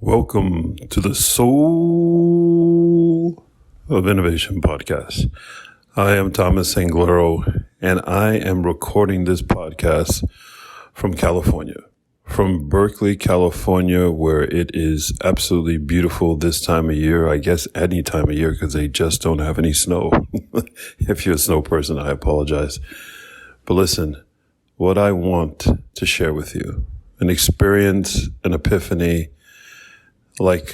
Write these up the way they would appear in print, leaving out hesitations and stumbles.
Welcome to the Soul of Innovation podcast. I am Thomas Anglero, and I am recording this podcast from California, from Berkeley, California, where it is absolutely beautiful this time of year. I guess any time of year because they just don't have any snow. If you're a snow person, I apologize. But listen, what I want to share with you, an experience, an epiphany, like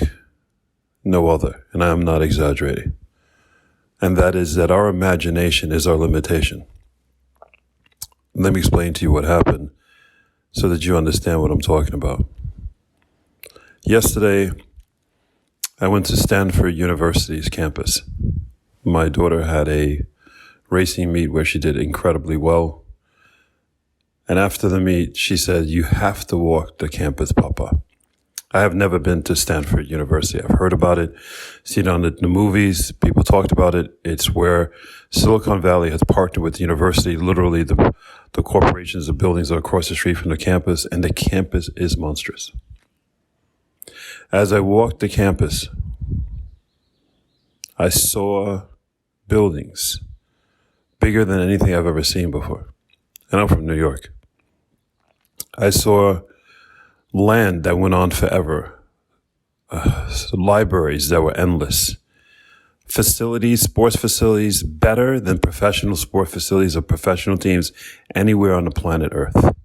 no other, and I am not exaggerating. And that is that our imagination is our limitation. Let me explain to you what happened so that you understand what I'm talking about. Yesterday, I went to Stanford University's campus. My daughter had a racing meet where she did incredibly well. And after the meet, she said, "You have to walk the campus, Papa." I have never been to Stanford University. I've heard about it, seen it on the movies. People talked about it. It's where Silicon Valley has partnered with the university. Literally, the corporations, the buildings are across the street from the campus, and the campus is monstrous. As I walked the campus, I saw buildings bigger than anything I've ever seen before. And I'm from New York. I saw land that went on forever, libraries that were endless, facilities, sports facilities, better than professional sport facilities or professional teams anywhere on the planet Earth.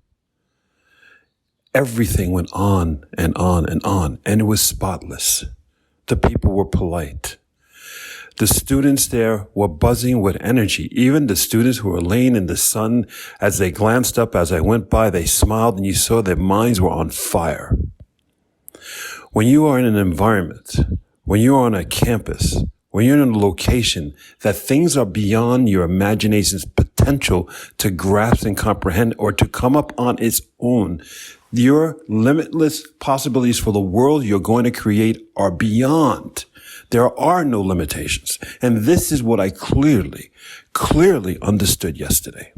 Everything went on and on and on, and it was spotless. The people were polite. The students there were buzzing with energy. Even the students who were laying in the sun, as they glanced up as I went by, they smiled, and you saw their minds were on fire. When you are in an environment, when you are on a campus, when you're in a location that things are beyond your imagination's potential to grasp and comprehend or to come up on its own, your limitless possibilities for the world you're going to create are beyond. There are no limitations. And this is what I clearly understood yesterday.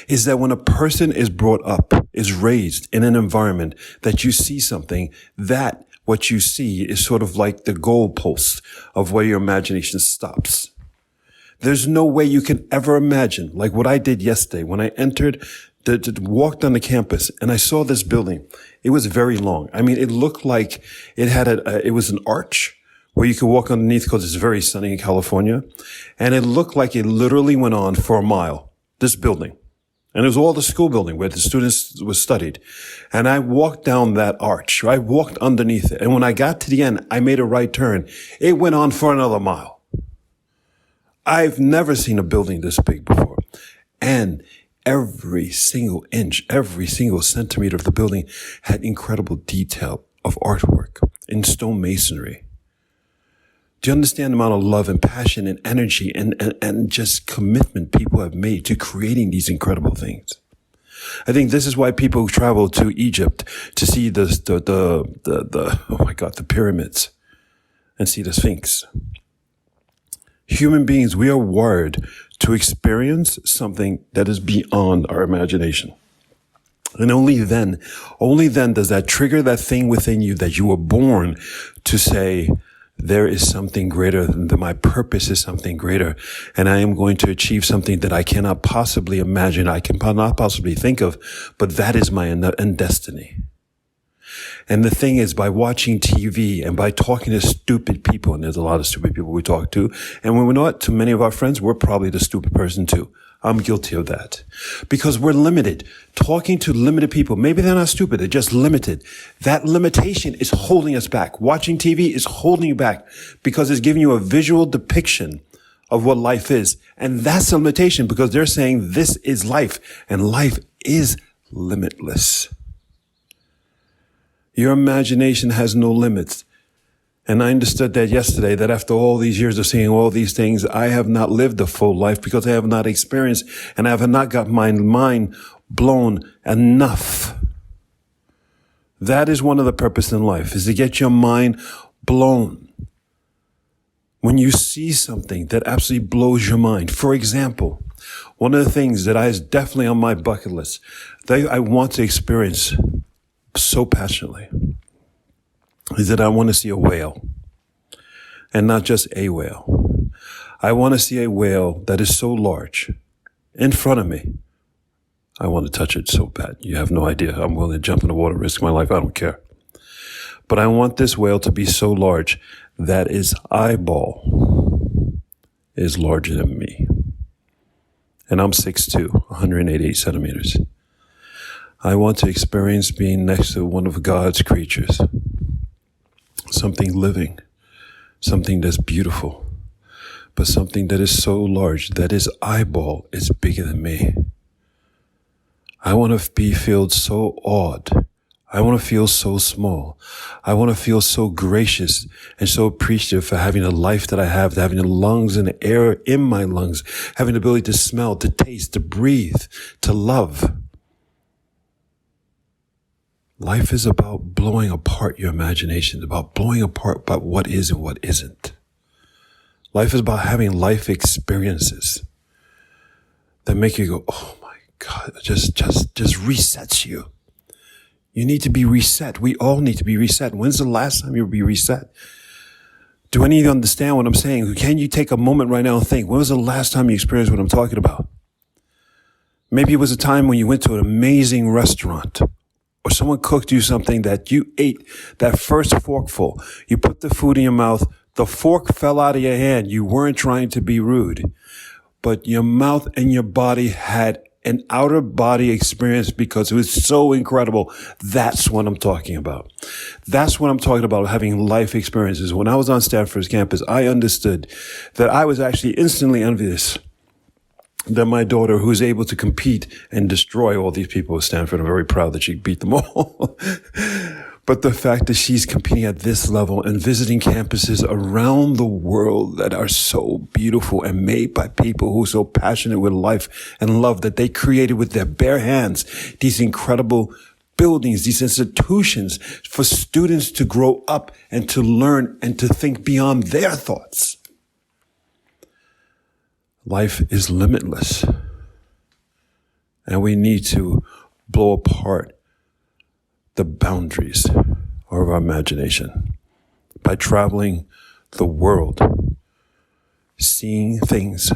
Is that when a person is brought up, is raised in an environment that you see something, that what you see is sort of like the goalpost of where your imagination stops. There's no way you can ever imagine, like what I did yesterday when I walked on the campus and I saw this building. It was very long. I mean, it looked like it had it was an arch where you could walk underneath because it's very sunny in California. And it looked like it literally went on for a mile, this building. And it was all the school building where the students were studied. And I walked down that arch. I walked underneath it. And when I got to the end, I made a right turn. It went on for another mile. I've never seen a building this big before. And every single inch, every single centimeter of the building had incredible detail of artwork in stone masonry. Do you understand the amount of love and passion and energy and just commitment people have made to creating these incredible things? I think this is why people travel to Egypt to see the pyramids and see the Sphinx. Human beings, we are wired to experience something that is beyond our imagination. And only then does that trigger that thing within you that you were born to say, there is something greater than my purpose is something greater. And I am going to achieve something that I cannot possibly imagine. I cannot possibly think of, but that is my end destiny. And the thing is, by watching TV and by talking to stupid people, and there's a lot of stupid people we talk to, and when we're not to many of our friends, we're probably the stupid person too. I'm guilty of that. Because we're limited. Talking to limited people, maybe they're not stupid, they're just limited. That limitation is holding us back. Watching TV is holding you back because it's giving you a visual depiction of what life is. And that's a limitation because they're saying this is life, and life is limitless. Your imagination has no limits. And I understood that yesterday, that after all these years of seeing all these things, I have not lived a full life because I have not experienced and I have not got my mind blown enough. That is one of the purposes in life, is to get your mind blown. When you see something that absolutely blows your mind, for example, one of the things that is definitely on my bucket list, that I want to experience so passionately, is to go to a place where I can experience something that absolutely blows your mind. For example, one of the things that is definitely on my bucket list that I want to experience so passionately, so passionately, is to go to a place where I can experience something that absolutely blows your mind. For example, one of the things that I want to experience is that I want to see a whale, and not just a whale. I want to see a whale that is so large in front of me. I want to touch it so bad. You have no idea. I'm willing to jump in the water, risk my life. I don't care. But I want this whale to be so large that its eyeball is larger than me. And I'm 6'2", 188 centimeters. I want to experience being next to one of God's creatures. Something living, something that's beautiful, but something that is so large that his eyeball is bigger than me. I want to feel so awed. I want to feel so small. I want to feel so gracious and so appreciative for having the life that I have, having the lungs and the air in my lungs, having the ability to smell, to taste, to breathe, to love. Life is about blowing apart your imagination, about blowing apart about what is and what isn't. Life is about having life experiences that make you go, oh my God, just resets you. You need to be reset. We all need to be reset. When's the last time you'll be reset? Do any of you understand what I'm saying? Can you take a moment right now and think, when was the last time you experienced what I'm talking about? Maybe it was a time when you went to an amazing restaurant, or someone cooked you something that you ate that first forkful. You put the food in your mouth, the fork fell out of your hand. You weren't trying to be rude, but your mouth and your body had an outer body experience because it was so incredible. That's what I'm talking about. That's what I'm talking about, having life experiences. When I was on Stanford's campus, I understood that I was actually instantly envious that my daughter, who's able to compete and destroy all these people at Stanford, I'm very proud that she beat them all. But the fact that she's competing at this level and visiting campuses around the world that are so beautiful and made by people who are so passionate with life and love that they created with their bare hands, these incredible buildings, these institutions for students to grow up and to learn and to think beyond their thoughts. Life is limitless, and we need to blow apart the boundaries of our imagination by traveling the world, seeing things,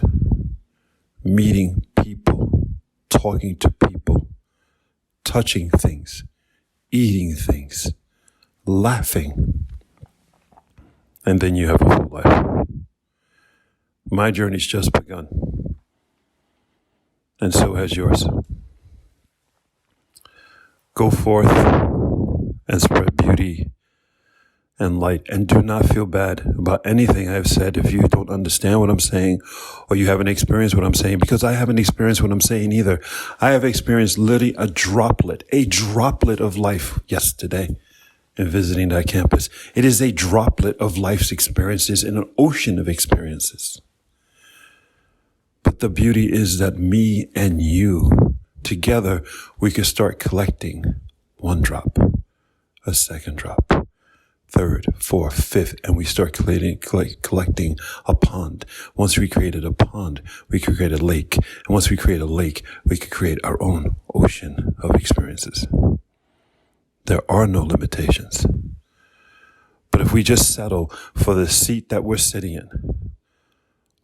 meeting people, talking to people, touching things, eating things, laughing, and then you have a whole life. My journey's just begun, and so has yours. Go forth and spread beauty and light, and do not feel bad about anything I've said if you don't understand what I'm saying or you haven't experienced what I'm saying, because I haven't experienced what I'm saying either. I have experienced literally a droplet of life yesterday in visiting that campus. It is a droplet of life's experiences in an ocean of experiences. But the beauty is that me and you, together, we can start collecting one drop, a second drop, third, fourth, fifth, and we start collecting a pond. Once we created a pond, we could create a lake. And once we create a lake, we could create our own ocean of experiences. There are no limitations. But if we just settle for the seat that we're sitting in,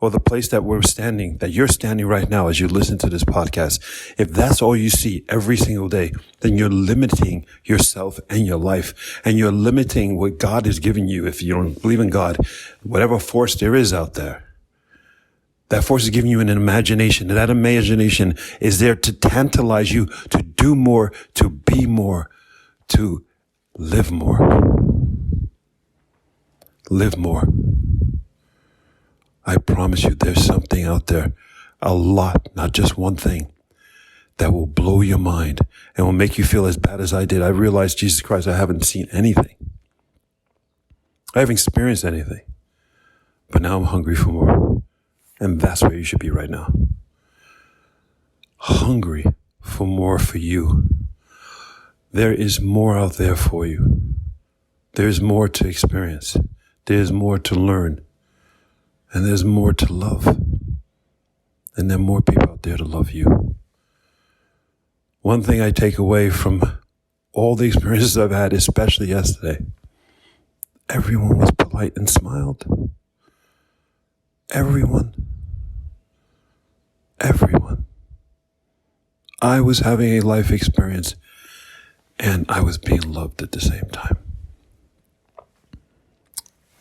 or the place that you're standing right now as you listen to this podcast, if that's all you see every single day, then you're limiting yourself and your life, and you're limiting what God has given you. If you don't believe in God, whatever force there is out there, that force is giving you an imagination. That imagination is there to tantalize you to do more, to be more, to live more. Live more. I promise you there's something out there, a lot, not just one thing, that will blow your mind and will make you feel as bad as I did. I realized, Jesus Christ, I haven't seen anything. I haven't experienced anything. But now I'm hungry for more. And that's where you should be right now. Hungry for more for you. There is more out there for you. There's more to experience. There's more to learn. And there's more to love. And there are more people out there to love you. One thing I take away from all the experiences I've had, especially yesterday, Everyone was polite and smiled. Everyone. I was having a life experience, and I was being loved at the same time.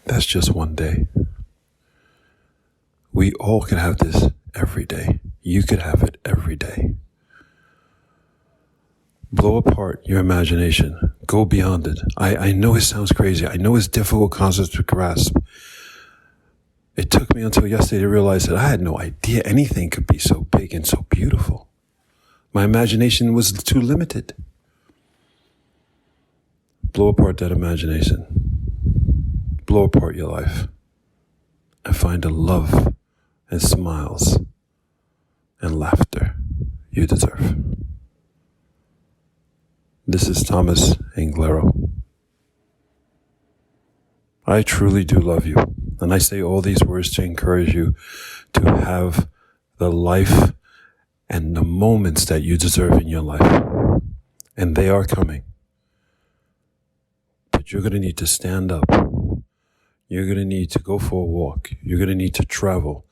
That's just one day. We all could have this every day. You could have it every day. Blow apart your imagination. Go beyond it. I know it sounds crazy. I know it's difficult concept to grasp. It took me until yesterday to realize that I had no idea anything could be so big and so beautiful. My imagination was too limited. Blow apart that imagination. Blow apart your life. And find the love and smiles and laughter you deserve. This is Thomas Anglero. I truly do love you, and I say all these words to encourage you to have the life and the moments that you deserve in your life. And they are coming. But you're going to need to stand up. You're going to need to go for a walk. You're going to need to travel.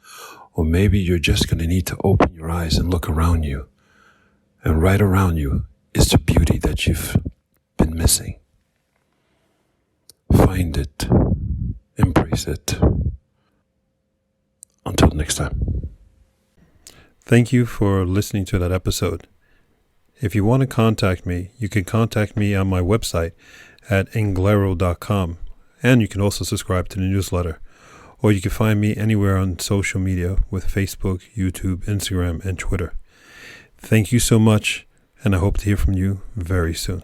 Or maybe you're just going to need to open your eyes and look around you. And right around you is the beauty that you've been missing. Find it. Embrace it. Until next time. Thank you for listening to that episode. If you want to contact me, you can contact me on my website at anglero.com. And you can also subscribe to the newsletter. Or you can find me anywhere on social media with Facebook, YouTube, Instagram, and Twitter. Thank you so much, and I hope to hear from you very soon.